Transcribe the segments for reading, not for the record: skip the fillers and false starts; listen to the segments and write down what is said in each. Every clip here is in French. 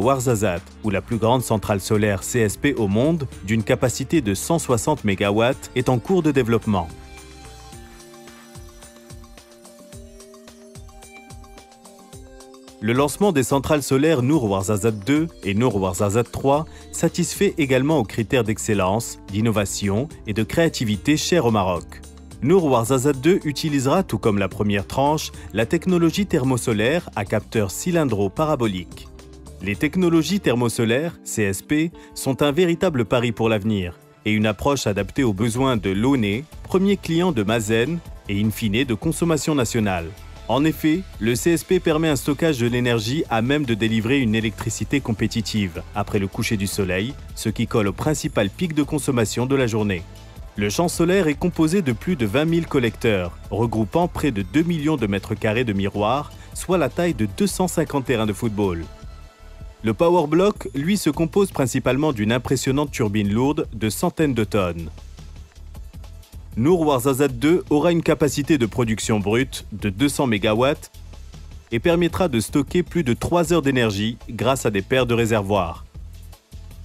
Ouarzazate, où la plus grande centrale solaire CSP au monde, d'une capacité de 160 MW, est en cours de développement. Le lancement des centrales solaires Nour Ouarzazate 2 et Nour Ouarzazate 3 satisfait également aux critères d'excellence, d'innovation et de créativité chers au Maroc. Nour Ouarzazate 2 utilisera, tout comme la première tranche, la technologie thermosolaire à capteur cylindro-parabolique. Les technologies thermosolaires, CSP, sont un véritable pari pour l'avenir et une approche adaptée aux besoins de l'ONE, premier client de Mazen et in fine de consommation nationale. En effet, le CSP permet un stockage de l'énergie à même de délivrer une électricité compétitive après le coucher du soleil, ce qui colle au principal pic de consommation de la journée. Le champ solaire est composé de plus de 20 000 collecteurs, regroupant près de 2 millions de mètres carrés de miroirs, soit la taille de 250 terrains de football. Le Power Block, lui, se compose principalement d'une impressionnante turbine lourde de centaines de tonnes. Nour Ouarzazate 2 aura une capacité de production brute de 200 MW et permettra de stocker plus de 3 heures d'énergie grâce à des paires de réservoirs.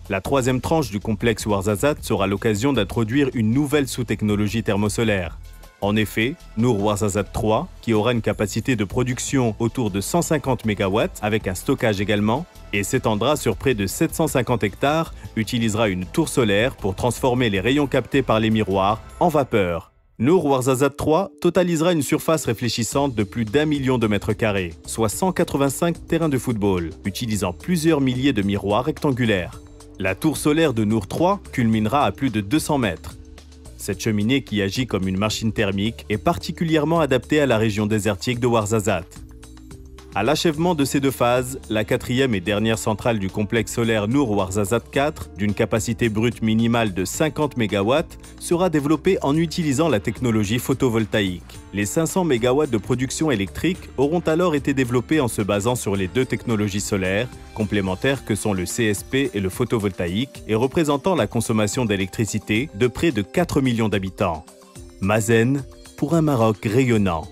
La troisième tranche du complexe Ouarzazate sera l'occasion d'introduire une nouvelle sous-technologie thermosolaire. En effet, Nour Ouarzazate 3, qui aura une capacité de production autour de 150 MW avec un stockage également, et s'étendra sur près de 750 hectares, utilisera une tour solaire pour transformer les rayons captés par les miroirs en vapeur. Nour Ouarzazate 3 totalisera une surface réfléchissante de plus d'1 million de mètres carrés, soit 185 terrains de football, utilisant plusieurs milliers de miroirs rectangulaires. La tour solaire de Nour 3 culminera à plus de 200 mètres. Cette cheminée qui agit comme une machine thermique est particulièrement adaptée à la région désertique de Ouarzazate. À l'achèvement de ces deux phases, la quatrième et dernière centrale du complexe solaire Nour Ouarzazate 4, d'une capacité brute minimale de 50 MW, sera développée en utilisant la technologie photovoltaïque. Les 500 MW de production électrique auront alors été développés en se basant sur les deux technologies solaires, complémentaires que sont le CSP et le photovoltaïque, et représentant la consommation d'électricité de près de 4 millions d'habitants. Mazen pour un Maroc rayonnant.